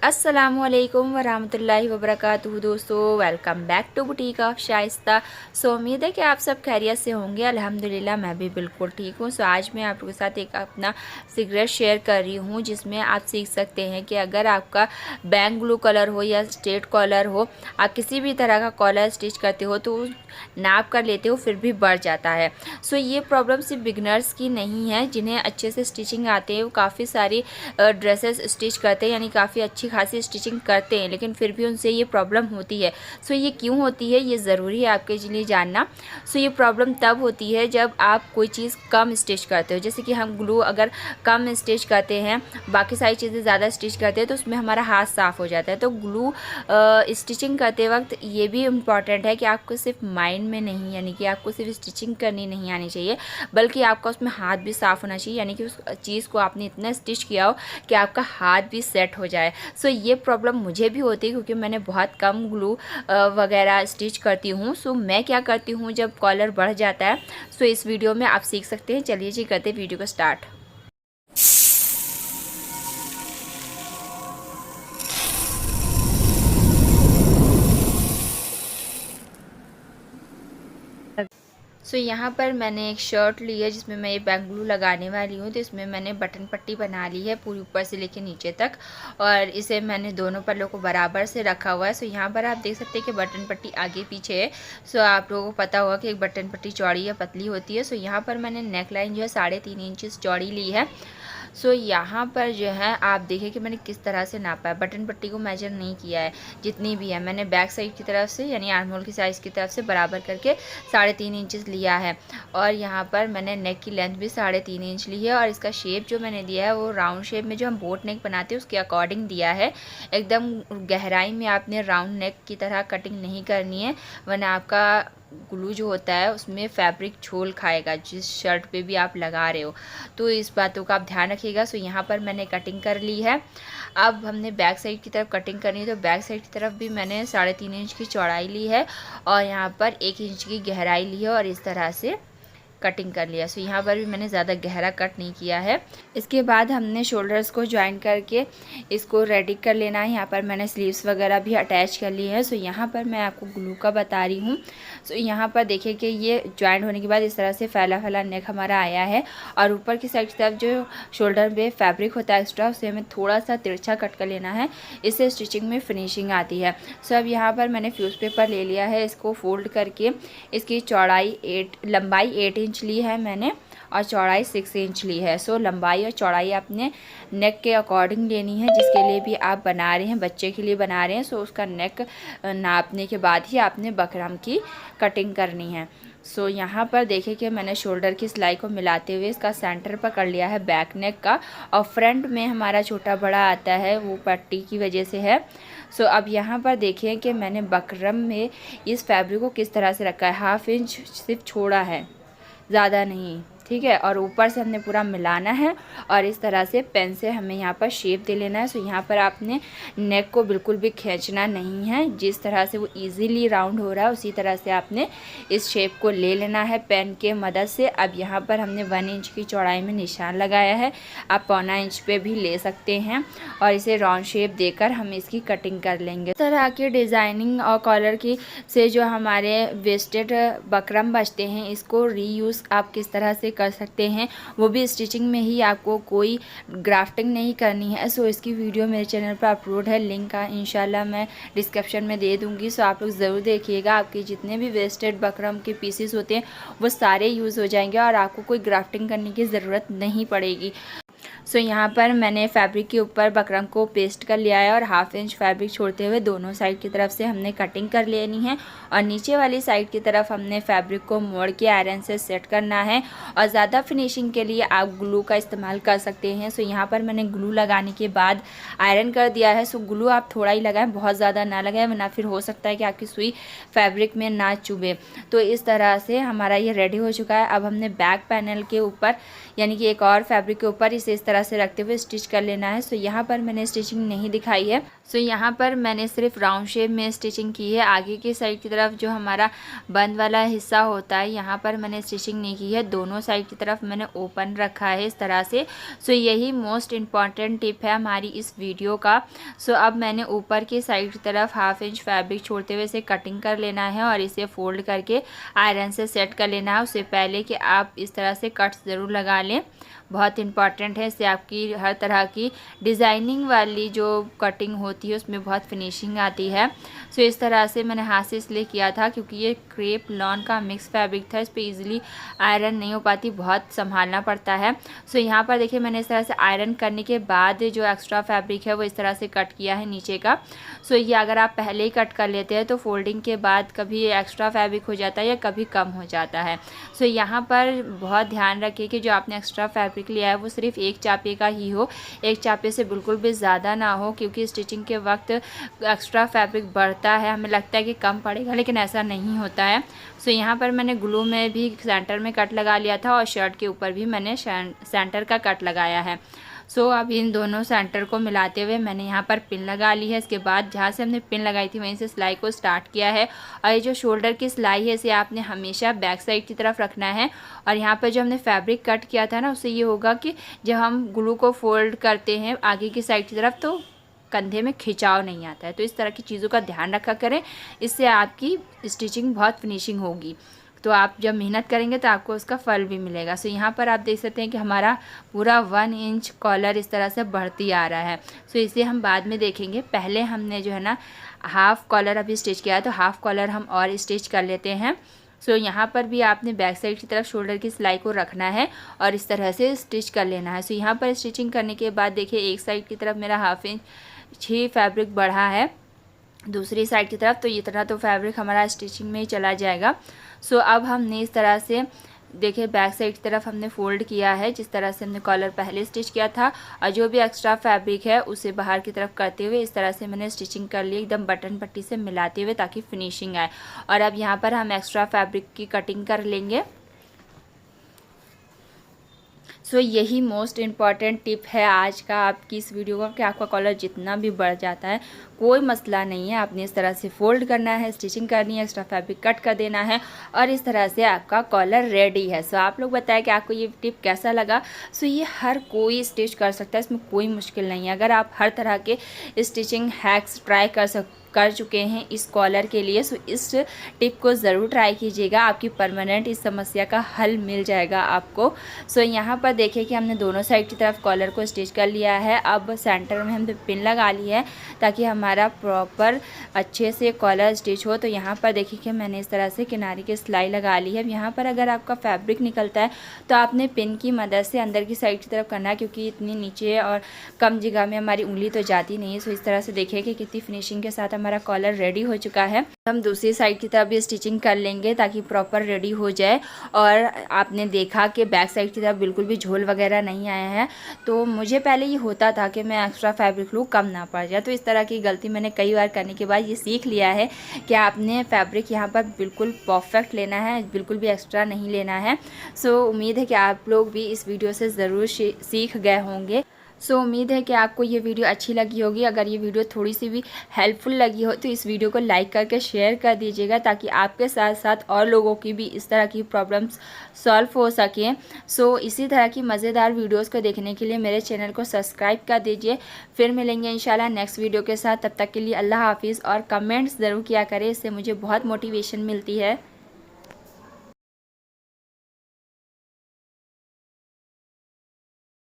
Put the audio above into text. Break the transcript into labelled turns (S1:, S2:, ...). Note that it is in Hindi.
S1: अस्सलामुअलैकुम वरहमतुल्लाहि वबरकातुहू। दोस्तों, welcome back to boutique of Shaista. उम्मीद है कि आप सब खैरियत से होंगे। अल्हम्दुलिल्लाह मैं भी बिल्कुल ठीक हूँ। आज मैं आप लोगों के साथ एक अपना सीक्रेट शेयर कर रही हूँ, जिसमें आप सीख सकते हैं कि अगर आपका बैंक ब्लू कलर हो या स्ट्रेट कॉलर हो, आप किसी भी तरह का कॉलर स्टिच करते हो तो नाप कर लेते हो फिर भी बढ़ जाता है। ये प्रॉब्लम सिर्फ बिगनर्स की नहीं है, जिन्हें अच्छे से स्टिचिंग आते हैं वो काफ़ी सारी ड्रेसेस स्टिच करते हैं, यानी काफ़ी अच्छी खासी स्टिचिंग करते हैं, लेकिन फिर भी उनसे ये प्रॉब्लम होती है। ये क्यों होती है ये ज़रूरी है आपके लिए जानना। ये प्रॉब्लम तब होती है जब आप कोई चीज़ कम स्टिच करते हो। जैसे कि हम ग्लू अगर कम स्टिच करते हैं, बाकी सारी चीज़ें ज़्यादा स्टिच करते हैं, तो उसमें हमारा हाथ साफ़ हो जाता है। तो ग्लू स्टिचिंग करते वक्त ये भी इम्पॉर्टेंट है कि आपको सिर्फ माइंड में नहीं, यानी कि आपको सिर्फ स्टिचिंग करनी नहीं आनी चाहिए, बल्कि आपका उसमें हाथ भी साफ़ होना चाहिए, यानी कि उस चीज़ को आपने इतना स्टिच किया हो कि आपका हाथ भी सेट हो जाए। ये प्रॉब्लम मुझे भी होती है, क्योंकि मैंने बहुत कम ग्लू वगैरह स्टिच करती हूँ। मैं क्या करती हूँ जब कॉलर बढ़ जाता है, इस वीडियो में आप सीख सकते हैं। चलिए जी, करते हैं वीडियो को स्टार्ट। यहाँ पर मैंने एक शर्ट ली है जिसमें मैं ये बैंक ग्लू लगाने वाली हूँ। तो इसमें मैंने बटन पट्टी बना ली है पूरी ऊपर से लेके नीचे तक, और इसे मैंने दोनों पल्लों को बराबर से रखा हुआ है। यहाँ पर आप देख सकते हैं कि बटन पट्टी आगे पीछे है। आप लोगों को पता होगा कि एक बटन पट्टी चौड़ी या पतली होती है। यहाँ पर मैंने नेक लाइन जो है 3.5 इंच चौड़ी ली है। यहाँ पर जो है आप देखिए कि मैंने किस तरह से नापा है। बटन पट्टी को मेजर नहीं किया है, जितनी भी है मैंने बैक साइड की तरफ से, यानी आर्म होल की साइज़ की तरफ से बराबर करके 3.5 इंच लिया है। और यहाँ पर मैंने नेक की लेंथ भी 3.5 इंच ली है, और इसका शेप जो मैंने दिया है वो राउंड शेप में जो हम बोट नेक बनाते हैं उसके अकॉर्डिंग दिया है। एकदम गहराई में आपने राउंड नेक की तरह कटिंग नहीं करनी है, वरना आपका ग्लू जो होता है उसमें फैब्रिक झोल खाएगा जिस शर्ट पे भी आप लगा रहे हो। तो इस बातों का आप ध्यान रखिएगा। यहाँ पर मैंने कटिंग कर ली है। अब हमने बैक साइड की तरफ कटिंग करनी है, तो बैक साइड की तरफ भी मैंने 3.5 इंच की चौड़ाई ली है, और यहाँ पर 1 इंच की गहराई ली है, और इस तरह से कटिंग कर लिया। यहाँ पर भी मैंने ज़्यादा गहरा कट नहीं किया है। इसके बाद हमने शोल्डर्स को ज्वाइन करके इसको रेडी कर लेना है। यहाँ पर मैंने स्लीव्स वगैरह भी अटैच कर ली है। यहाँ पर मैं आपको ग्लू का बता रही हूँ। यहाँ पर देखिए कि ये ज्वाइन होने के बाद इस तरह से फैला फैला नेक हमारा आया है, और ऊपर की साइड की तरफ जो शोल्डर पे फैब्रिक होता है एक्स्ट्रा, उसे हमें थोड़ा सा तिरछा कट कर लेना है। इससे स्टिचिंग में फिनिशिंग आती है। अब यहाँ पर मैंने फ्यूज़ पेपर ले लिया है। इसको फोल्ड करके इसकी लंबाई 8 इंच ली है मैंने, और चौड़ाई 6 इंच ली है। लंबाई और चौड़ाई आपने नेक के अकॉर्डिंग लेनी है, जिसके लिए भी आप बना रहे हैं, बच्चे के लिए बना रहे हैं। उसका नेक नापने के बाद ही आपने बकरम की कटिंग करनी है। यहाँ पर देखिए कि मैंने शोल्डर की सिलाई को मिलाते हुए इसका सेंटर पकड़ लिया है बैक नेक का, और फ्रंट में हमारा छोटा बड़ा आता है वो पट्टी की वजह से है। अब यहाँ पर देखिए कि मैंने बकरम में इस फैब्रिक को किस तरह से रखा है। 1/2 इंच सिर्फ छोड़ा है, ज़्यादा नहीं, ठीक है। और ऊपर से हमने पूरा मिलाना है, और इस तरह से पेन से हमें यहाँ पर शेप दे लेना है। यहाँ पर आपने नेक को बिल्कुल भी खींचना नहीं है। जिस तरह से वो इजीली राउंड हो रहा है उसी तरह से आपने इस शेप को ले लेना है पेन के मदद से। अब यहाँ पर हमने 1 इंच की चौड़ाई में निशान लगाया है, आप 1/4 इंच पे भी ले सकते हैं, और इसे राउंड शेप देकर हम इसकी कटिंग कर लेंगे। इस तरह की डिज़ाइनिंग और कॉलर की से जो हमारे वेस्टेड बकरम बचते हैं, इसको रीयूज़ आप किस तरह से कर सकते हैं, वो भी स्टिचिंग में ही, आपको कोई ग्राफ्टिंग नहीं करनी है। इसकी वीडियो मेरे चैनल पर अपलोड है, लिंक का इंशाल्लाह मैं डिस्क्रिप्शन में दे दूँगी। आप लोग ज़रूर देखिएगा। आपके जितने भी वेस्टेड बकरम के पीसेस होते हैं वो सारे यूज़ हो जाएंगे, और आपको कोई ग्राफ्टिंग करने की ज़रूरत नहीं पड़ेगी। यहाँ पर मैंने फैब्रिक के ऊपर बकरम को पेस्ट कर लिया है, और 1/2 इंच फैब्रिक छोड़ते हुए दोनों साइड की तरफ से हमने कटिंग कर लेनी है, और नीचे वाली साइड की तरफ हमने फैब्रिक को मोड़ के आयरन से सेट करना है। और ज़्यादा फिनिशिंग के लिए आप ग्लू का इस्तेमाल कर सकते हैं। यहाँ पर मैंने ग्लू लगाने के बाद आयरन कर दिया है। ग्लू आप थोड़ा ही लगाएं, बहुत ज़्यादा ना लगाएं, वरना फिर हो सकता है कि आपकी सुई फैब्रिक में ना चुभे। तो इस तरह से हमारा ये रेडी हो चुका है। अब हमने बैक पैनल के ऊपर, यानी कि एक और फैब्रिक के ऊपर इसे इस तरह तरह से रखते हुए स्टिच कर लेना है। सो यहाँ पर मैंने स्टिचिंग नहीं दिखाई है। सो यहाँ पर मैंने सिर्फ राउंड शेप में स्टिचिंग की है। आगे की साइड की तरफ जो हमारा बंद वाला हिस्सा होता है यहाँ पर मैंने स्टिचिंग नहीं की है। दोनों साइड की तरफ मैंने ओपन रखा है इस तरह से। सो यही मोस्ट इम्पॉर्टेंट टिप है हमारी इस वीडियो का। सो अब मैंने ऊपर की साइड की तरफ 1/2 इंच फैब्रिक छोड़ते हुए इसे कटिंग कर लेना है और इसे फोल्ड करके आयरन से सेट कर लेना है। उससे पहले कि आप इस तरह से कट्स ज़रूर लगा लें, बहुत इंपॉर्टेंट है। इससे आपकी हर तरह की डिज़ाइनिंग वाली जो कटिंग होती है उसमें बहुत फिनिशिंग आती है। सो इस तरह से मैंने हाथ से इसलिए किया था क्योंकि ये क्रेप लॉन का मिक्स फैब्रिक था, इस पर ईजिली आयरन नहीं हो पाती, बहुत संभालना पड़ता है। सो यहाँ पर देखिए मैंने इस तरह से आयरन करने के बाद जो एक्स्ट्रा फैब्रिक है वो इस तरह से कट किया है नीचे का। सो ये अगर आप पहले ही कट कर लेते हैं तो फोल्डिंग के बाद कभी एक्स्ट्रा फैब्रिक हो जाता है या कभी कम हो जाता है। सो यहाँ पर बहुत ध्यान रखिए कि जो आपने एक्स्ट्रा फैब्रिक लिया है वो सिर्फ एक चापे का ही हो, एक चापे से बिल्कुल भी ज़्यादा ना हो, क्योंकि स्टिचिंग के वक्त एक्स्ट्रा फैब्रिक बढ़ता है, हमें लगता है कि कम पड़ेगा लेकिन ऐसा नहीं होता है। सो यहाँ पर मैंने ग्लू में भी सेंटर में कट लगा लिया था और शर्ट के ऊपर भी मैंने सेंटर का कट लगाया है। सो अब इन दोनों सेंटर को मिलाते हुए मैंने यहाँ पर पिन लगा ली है। इसके बाद जहाँ से हमने पिन लगाई थी वहीं से सिलाई को स्टार्ट किया है और ये जो शोल्डर की सिलाई है इसे आपने हमेशा बैक साइड की तरफ रखना है। और यहाँ पर जो हमने फैब्रिक कट किया था ना उससे ये होगा कि जब हम ग्लू को फोल्ड करते हैं आगे की साइड की तरफ तो कंधे में खिंचाव नहीं आता है। तो इस तरह की चीज़ों का ध्यान रखा करें, इससे आपकी स्टिचिंग बहुत फिनिशिंग होगी। तो आप जब मेहनत करेंगे तो आपको उसका फल भी मिलेगा। सो यहाँ पर आप देख सकते हैं कि हमारा पूरा 1 इंच कॉलर इस तरह से बढ़ती आ रहा है। सो इसे हम बाद में देखेंगे। पहले हमने जो है ना हाफ़ कॉलर अभी स्टिच किया है तो हाफ़ कॉलर हम और स्टिच कर लेते हैं। सो यहाँ पर भी आपने बैक साइड की तरफ शोल्डर की सिलाई को रखना है और इस तरह से स्टिच कर लेना है। सो यहाँ पर स्टिचिंग करने के बाद देखिए एक साइड की तरफ मेरा 1/2 इंच ही फैब्रिक बढ़ा है, दूसरी साइड की तरफ तो इतना तो फैब्रिक हमारा स्टिचिंग में ही चला जाएगा। सो अब हमने इस तरह से देखिए बैक साइड की तरफ हमने फोल्ड किया है जिस तरह से हमने कॉलर पहले स्टिच किया था और जो भी एक्स्ट्रा फैब्रिक है उसे बाहर की तरफ करते हुए इस तरह से मैंने स्टिचिंग कर ली एकदम बटन पट्टी से मिलाते हुए ताकि फिनिशिंग आए। और अब यहाँ पर हम एक्स्ट्रा फैब्रिक की कटिंग कर लेंगे। सो यही मोस्ट इम्पॉर्टेंट टिप है आज का आपकी इस वीडियो का कि आपका कॉलर जितना भी बढ़ जाता है कोई मसला नहीं है, आपने इस तरह से फोल्ड करना है, स्टिचिंग करनी है, एक्स्ट्रा फैब्रिक कट कर देना है और इस तरह से आपका कॉलर रेडी है। सो आप लोग बताएं कि आपको ये टिप कैसा लगा। सो ये हर कोई स्टिच कर सकता है, इसमें कोई मुश्किल नहीं है। अगर आप हर तरह के स्टिचिंग हैक्स ट्राई कर चुके हैं इस कॉलर के लिए सो इस टिप को ज़रूर ट्राई कीजिएगा, आपकी परमानेंट इस समस्या का हल मिल जाएगा आपको। सो यहाँ पर देखिए कि हमने दोनों साइड की तरफ कॉलर को स्टिच कर लिया है। अब सेंटर में हमने पिन लगा ली है ताकि हमारा प्रॉपर अच्छे से कॉलर स्टिच हो। तो यहाँ पर देखिए कि मैंने इस तरह से किनारे की सिलाई लगा ली है। अब यहाँ पर अगर आपका फैब्रिक निकलता है तो आपने पिन की मदद से अंदर की साइड की तरफ करना है, क्योंकि इतनी नीचे और कम जगह में हमारी उंगली तो जाती नहीं है। सो इस तरह से देखिए कि कितनी फिनिशिंग के साथ हमारा कॉलर रेडी हो चुका है। हम दूसरी साइड की तरफ भी स्टिचिंग कर लेंगे ताकि प्रॉपर रेडी हो जाए। और आपने देखा कि बैक साइड की तरफ बिल्कुल भी झोल वगैरह नहीं आया है। तो मुझे पहले ये होता था कि मैं एक्स्ट्रा फैब्रिक लूँ कम ना पड़ जाए, तो इस तरह की गलती मैंने कई बार करने के बाद ये सीख लिया है कि आपने फैब्रिक यहाँ पर बिल्कुल परफेक्ट लेना है, बिल्कुल भी एक्स्ट्रा नहीं लेना है। सो उम्मीद है कि आप लोग भी इस वीडियो से ज़रूर सीख गए होंगे। सो उम्मीद है कि आपको ये वीडियो अच्छी लगी होगी। अगर ये वीडियो थोड़ी सी भी हेल्पफुल लगी हो तो इस वीडियो को लाइक करके शेयर कर दीजिएगा ताकि आपके साथ साथ और लोगों की भी इस तरह की प्रॉब्लम्स सॉल्व हो सकें। सो इसी तरह की मज़ेदार वीडियोस को देखने के लिए मेरे चैनल को सब्सक्राइब कर दीजिए। फिर मिलेंगे इंशाल्लाह नेक्स्ट वीडियो के साथ। तब तक के लिए अल्लाह हाफिज़ और कमेंट्स ज़रूर किया करें, इससे मुझे बहुत मोटिवेशन मिलती है।